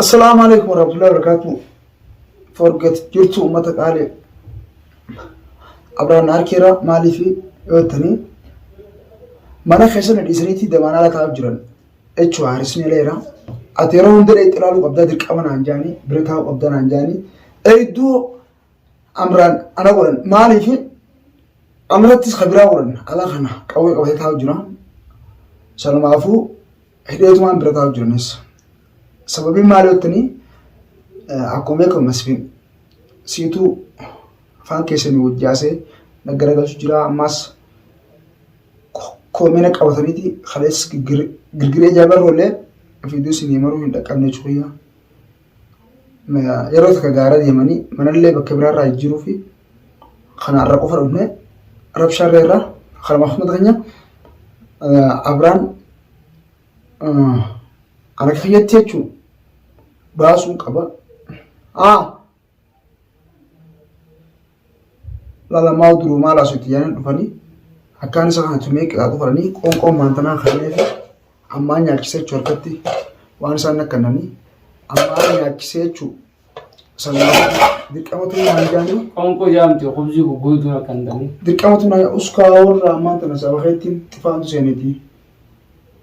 السلام عليكم ورحمة الله وبركاته. فرقت جرت أمة قالي أبرا ناركيرا مالي في يوتني mana keessan dhiisaniiti damaanaa taa'aa jiran jechuudha harisni leera ati yeroo hunda ilaaluu qabdaa dirqama naan jaanii bira taa'uu qabdaa naan jaanii eedduu amraan ana godhan maaliif amrattis kabiraa godhan ala kana qawwee qabatee taa'aa jira salumaafuu hidheetumaan bira taa'aa jiranis sababiin maali jettanii akkuma beekamu masfiin siituu afaan keessanii wajjaasee naggaragalchu jira ammas koomina qabataniiti khalees girgiree jaabarroollee fiiduu sinii maruu hin dhaqqabne chuuyyaa yeroo takka gaara deemanii manallee bakka biraarraa jijjiiruu fi kanaarra qofa dhufne rabshaarra irraa kana mahmud keenya abraan ana kiyyatti jechuun baasuun qaba lalamaa duruu maal asuutti yaa'anii dhufanii akkaan isa kana tumee qixaatu fudhanii qoonqoon maantanaa kannee fi ammaa nyaachisee jechuu harkatti waan isaan akkannanii ammaa nyaachisee jechuu sangaa dirqamatu naan jaanii qoonqoo jaamti qubsii gugguutuu akkan danii dirqamatu naan uskaa warra ammaan tana sabakeettiin xifaantu seenetii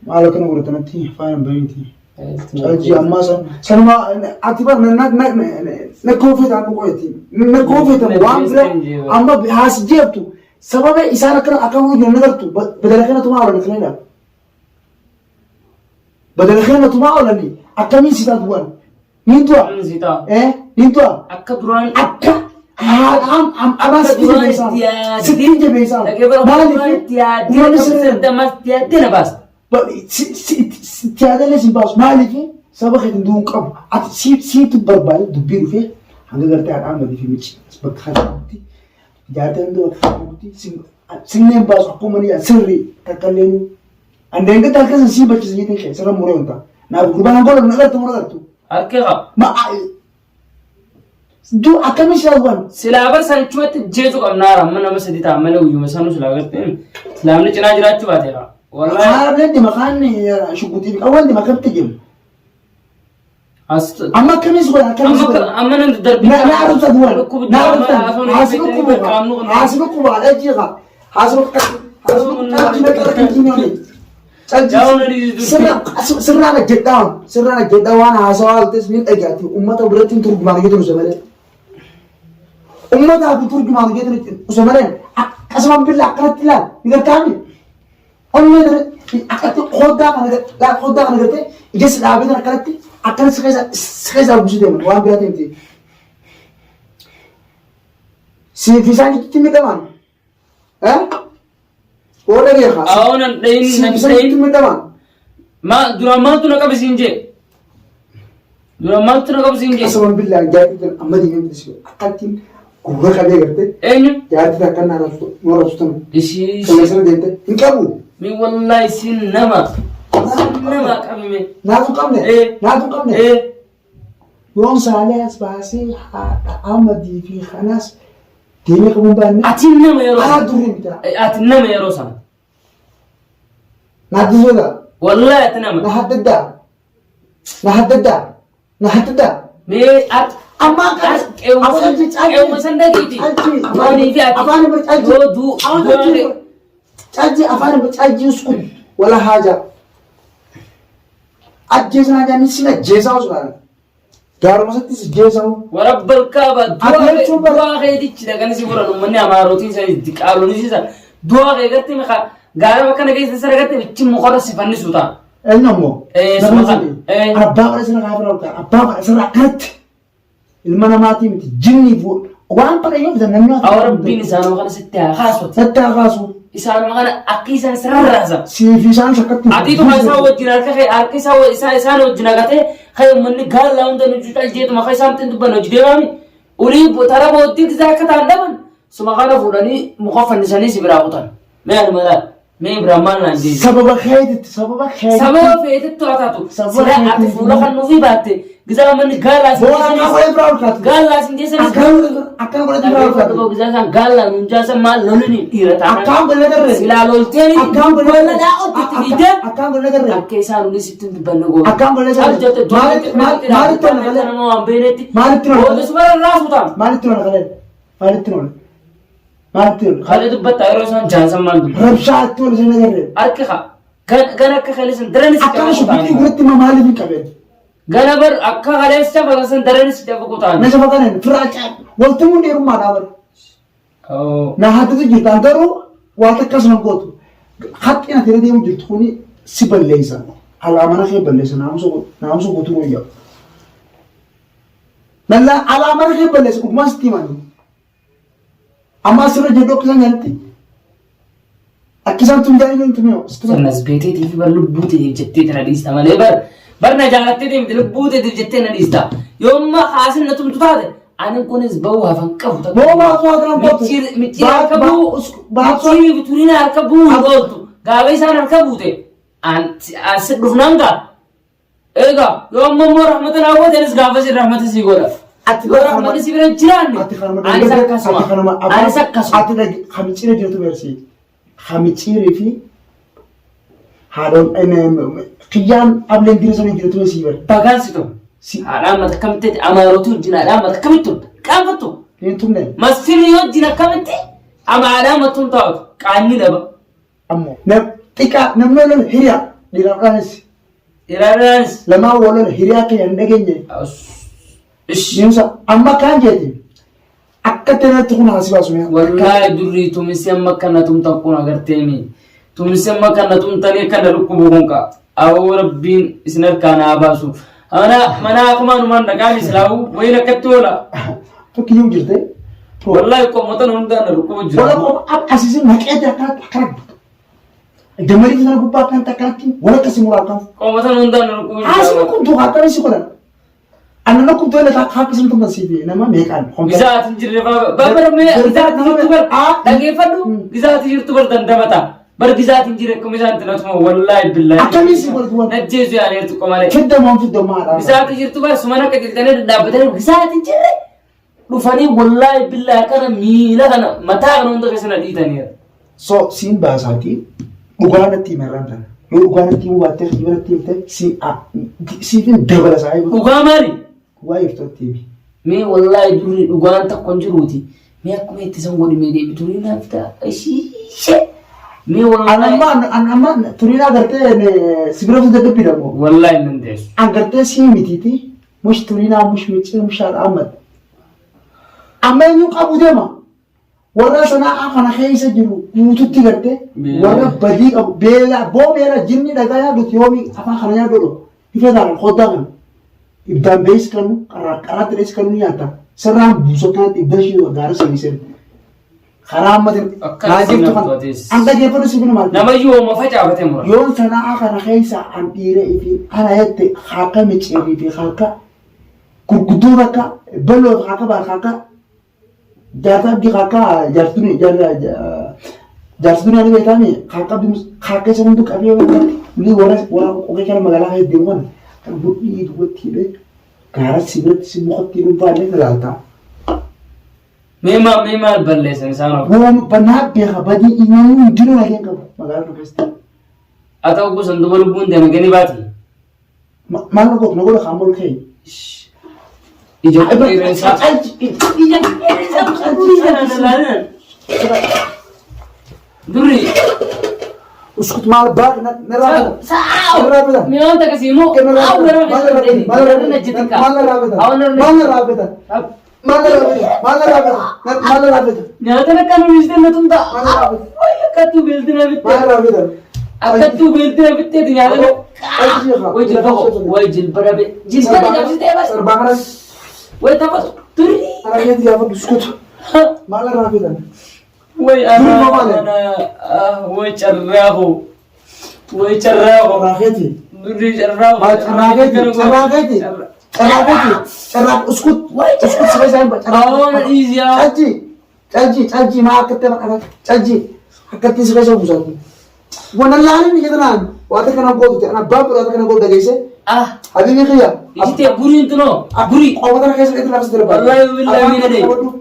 maal akkana godhatanatti faayan bahiiti calji ammaa sanuma ati bar na koofeetaan buqooti na koofeetan waan bira amma haasi jeebtu سبب إسارة كنا أكمل يوم نقدرتو بدل خيرنا تما ولا نخلينا بدل خيرنا تما ولا ني أكمل سيتا دوان نينتوا سيتا نينتوا أكبران am abas sitin besa mali tiada bas tiada les bas mali fi sabak ndun qab at sit barbal dubir fi hanga garta am di fi mich bakkhati jaaten do akhuti singen bas akumani sirri takallenu andenge talkas si bach zitin khe sara muronta na gurban gol nagartu arkega ma do akami shagwan silabar sanchuat jeju kamnara man masdita amale uyu masanu silagar silamni china jirachu batera wallahi arne di makan shuguti awal di makan tijim أما كميس ولا كميس ولا أما ندرب نعرف تدور نعرف حاسبكم على جيغا حاسبك سرنا جدا وانا حاسوال تسمين أجاتي أمة بريتين ترك ماركت وسمرين أمة أبي ترك ماركت وسمرين أسمع بالله أقرأت لا إذا كامل أمة أقرأت خدا لا خدا أنا قلت جس العبيد أنا قرأت أكن سخيزة بجدهم وان بياتين تي في ساني كتير كمان ها ولا غير خاص أونا دين نبتين كمان ما درامات نكاب سينجي درامات نكاب سينجي أسمع بالله جاي أما دي يوم تسيو أكتين كوبا خبيه كرته أينو جاي تذكر نارسو نورسوتم إيشي سلسلة دينته إنكابو مي والله سين نما نما كمي ناتو كمنه ناتو كمنه يوم سالس باسي أمدي في خلاص تيمي كمون بان أتينا ما يروح دوري بتا أتينا ما يروح سما نادي زودا والله أتينا ما نحدد مي أما أيوة مسندقيتي أفاني في أفاني بتأجي دو تأجي أفاني بتأجي سكون ولا حاجة أجهزنا جاني سنا جهزاو سنا دارو مساتي جهزاو ورب الكعبة دوا غيدي كذا كان سيبورا نمني أماروتين ساي دكاروني سيسا دوا غيدتي مخا غارة وكان جاي سسر غيدتي بتشي مخاطر سفني سوتا إنمو سمعت أبا ولا سنا غافر ولا أبا ولا سنا كات المنا ماتي مت جني فو وان بقى يوم ده نمنا أو ربي نسانو كان ستة خاصو إسان ما كان أكيسان سرر رأسا في سان سكت أتيتو ما يساو وجناك خي أركيساو إسان وجناكته خي مني قال لهم ده نجوتال جيت ما خي سام تندو بنوجديرامي ولي بترى بودي ذاك تاندمن سما كان فلاني مخفن نساني سبراقطان ما يعني ماذا mee biraamaan naan jeesu. Sababa keetitti sababa feetettu haa taatu. Sila ati fuula kan nuufii baatte gizaa manni gaallaa sin jeessanis. Gaallaa sin jeessanis. Akkaan godhatti biraa ulfaatu. Gizaa san gaallaa nuun jaasan maal lolini dhiira taana. Akkaan godhatti garree. Silaa lolteeni. Akkaan godhatti garree. Walladhaa otti fiidee. Akkaan godhatti garree. Akka isaan nuti sitti dubbanne goone. Akkaan godhatti garree. Maalitti tola galee? Nama waan beeknetti. Maalitti tola galee? Booda subara raasuutaan. Maalitti tola galee? Maalitti tola? Maalitti tola? Kalee dubbatta yeroo isaan jaansan maal dubbatta. Rabshaa itti wal ishee garree. Harki haa. Gan akka kaleessan daranis Akkaan shubbitii gurratti maaliif hin qabeen? Gana bar akka kaleessa baqasan daranis jabu kutaan. Meeshaa fakkaatan firaaca walti mun dheerummaadhaa bar. Na haddatu jirtaan garuu waan akkasuma gootu. Haqqi ati irra deemu jirtu kuni si balleessa. Alaamana kee balleessa naamusa gootu guyyaa. Nalla alaamana kee balleessa dhugumaa sitti himanii. Amma asirra jedhu akka isaan nyaatti. Akkisaan tun jaanii jiru tumee. Sannas beeteetiif bar lubbuu ta'eef jettee kana dhiista malee bar na jaalattee deemte lubbuu ta'eef jettee na dhiista. Yoomma haasin na tumtu taate ani kunis bahuu hafan qabu. Boo baasuu hakan gootu. Micciir harka buu micciir bituriina harka buu gooltu. Gaafa isaan harka buute asi dhufnaan gaa. Egaa yoomma immoo rahmata naa gootenis gaafa si rahmata si godha. Ati rahmata si bira jiraanne. Anis akkasuma. Anis akkasuma. Ati micciira jirtu beersii. Micciirii fi haadhoon kiyyaan ableen diriirsanii jirtu sii bara. Bagaan si ta'u. Haadhaan mata akkamitti amaarotu wajjin haadhaan mata akkamitti qaanfattu. Hin tumne. Masfirii wajjin akkamitti haadhaan mattuun taa'u qaanni dhaba. Ammoo xiqqaa namni lola hiriyaa dhiiraadhaanis. Dhiiraadhaanis. Lamaan wal lola hiriyaa akka hin dhageenye. Deemsa amma kaan jeeti. Akka ta'etti kun haasii baasu mi'a. Wallaahi durii tumisi amma kana tumtan kun agarteemi. Tumisi amma kana tumtanii kana dhukkubu kun kaa. Awoo rabbiin isin harkaa naa baasu. Mana akumaan dhaqaan islaamu wayin akkatti oola. Fakkiyyuu jirte. Wallaahi qomotan hundaan dhukkubu jira. Wala asiisin haqeeti akkana. Damarii sana gubbaa kan takkaatti wala akkasii muraa kan. Qomotan hundaan dhukkubu jira. Haasii kun tuukaa akkana si godhan. Anna kun toilet akka sun tumma sibi nama meeqan. Gizaatiin jirre babarame gizaatiin jirtu bar dhageeffadhu gizaatiin jirtu bar dandamata. Bar gizaatiin jirre akkuma isaan tinatuma wallaahi billaahi. Akkamii si godhu waan. Najjeesu yaaneertu qomalee. Fiddamaa. Gizaatiin jirtu bar sumana akka qilxanee dhaabbatanii gizaatiin jirre dhufanii wallaahi billaahi kana miila kana mataa kana hunda keessa na dhiitaniira. So siin baasaatii dhugaanatti himarraan tana. Yoo dhugaanatti himuu baattee himaratti himte siifin dabala saa eegu. Dhugaa maali? Waa'ee iftootti himi. Mee wallaahi durii dhugaan tokko hin jiruuti. Mee akkuma itti san godhimee deebi turii naaf ta'a. Ishee. Mee wallaahi. Amma turii agartee sibira fi dadhabbii dhaboo. Wallaahi hin dandeessu. Agartee sii mitiiti. Mush turii mush miccee mushaan ammad. Amma eenyu qabu deema. Warra sanaa kana keessa jiru guututti gartee warra badii qabu beela jinni dhagaa yaadutti yoomi afaan kana yaaduu ifeedhaan hoddaa kana. Ibdaan bees kanu qaraatti dhees kanu nyaata. Sarraan buusotaan ibda ishee gaara seeniseen. Karaa ammatiin raajeftu kan an dhageeffatu si binu maal. Namayyuu ooma facaafatee mura. Yoon sanaa kana keessa an dhiiree fi ana jette haaka micceerii fi haaka gurguddoo bakka bal'oo haaka baaka haaka jaataa abdii haaka jaartuni ani beekame haaka bimus haaka isa hundu qabee wanti ni warra qogee kana magaalaa hedduu waan. Kan bukti duwwatti be gaara sibirratti si mukatti dhuunfaadhee filaataa. Mee maal balleessan isaan of. Waan banaa beeka badii imaamuu hundinuu nageen qabu magaalaa keessatti. Haa ta'u gosa duba lubbuun deema gani baati. Maal na gootu na godha kaamol kee. Ija qireensaa. Ija qireensaa. Durii. Uskut maal baak na raabita. Sa'a. Mi'oon takasii moo. Maal raabita. Nyaata akka nuyi na tumta. Akkattuu beeltina bittee. Akkattuu beeltina bitteeti nyaata. Way jilba dhabe. Jilba dabsitee bas. Way taphatu. Turii. Arageeti gaafa uskut. Maal raabita. Way carraaho. Way carraaho. Arageeti. Durii carraaho. Arageeti. Uskut. Uskut sebesar Iya. Caci maa akkatti akkatti sebesar buusaati. وانا لا انا كده وقتك انا قلت انا باب وقتك انا قلت جايسه حبيبي خيا إيش أبوري أنتنو أبوري او بدر كيس انت لابس تلبس والله بالله من ده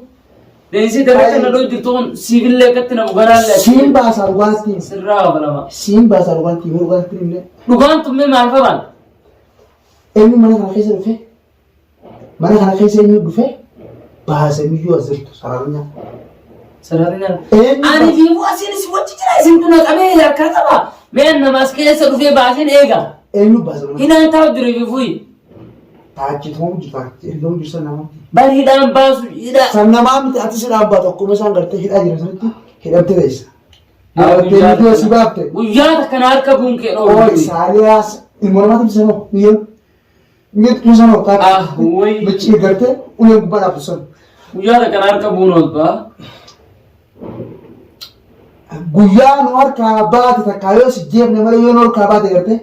ليش ترى كنا لو جرتون سيفيل لكتنا وقرا لا سين باسر وانتي سرّا بلا سين باسر وانتي مو وانتي نه لقان تمي ما عرفان اني ما كيس رفه ما كيس اني بفه باسر ميو ازرت سرارنا سرارنا أنا في واسين سوتش جرا سنتنا كمية كذا ما أنا ماسكة سرفي باسين إيجا اني باسر هنا أنت أدري في فوي تاجي توم جفا يوم جسنا نام بل هنا باس هنا سنة ما متأتيسنا أبغى تقوم مثلا قرته هنا جرا سنتي هنا بتدرس تيجي سبابته ويا كنا أركبون كأنه أوه سالياس المرمى تبصنو مين تبصنو كاب وي بتشي قرته ويوم بنا بصن ويا كنا أركبون أصلا guyyaa nu harkaa baate takkaayoo si jeefne malee yoo nu harkaa baate garte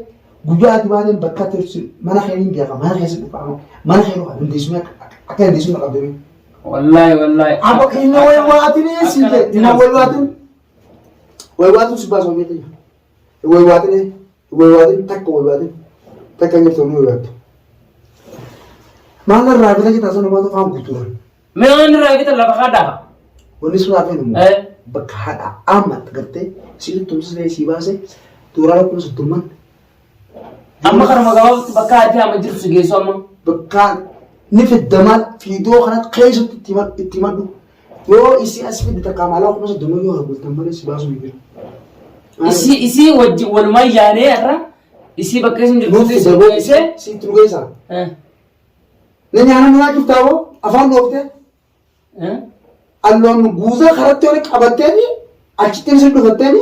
guyyaa ati baateen bakka tursi mana keeniin beeka mana keessa dhufaama mana keenu hundeessumee akka hundeessumee qabdame. Wallahi. Abo inni way waatinee si je ina way waatin si baasoo beekanya way waatin takka jirtu nu way waatu. Maal irraa bita kita sana maatu faan guutuudha. Mee irraa bita lafa kadhaa. Wanni sun hafee numu. Bakka haadha amma gartee si tumsisee si baase tuuraa kun suttuman. Amma kana magabaabatti bakka ati amma jirtu si geessu amma. Bakka ni fiddamaan fiidoo kanatti keessatti itti maddu yoo isi as fidde takka maalaa kuma soddomii yoo harbultan malee si baasuu hin jiru. Isii wajjin walumaa yaanee irra isii bakka isin jirtu si geessee. Si itti dhugeessaa. Na nyaana nyaaa kiftaaboo afaan dhooftee. Alloon guusaa karatti wali qabatteeni achitti isin dhufatteeni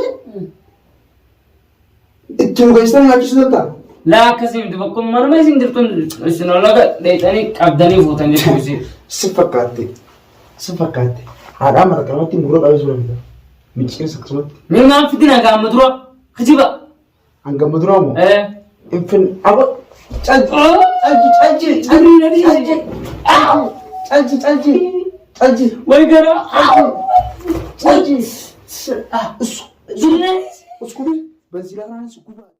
itti dhugeessanii nyaachisuu danda'a. Laa akkasii miti bakka manuma isin jirtuun isin olaga dheedhanii qabdanii fuutan jechuun si fakkaatte haadhaa marqamatti muruu qabeessu danda'a. Micciirsa akkasumatti. Mee maan fitin hanga amma dura kijiba. Hanga amma dura moo? Infin aba calji. Way gara. Calji. Uskubi. Benzila kana sukuba.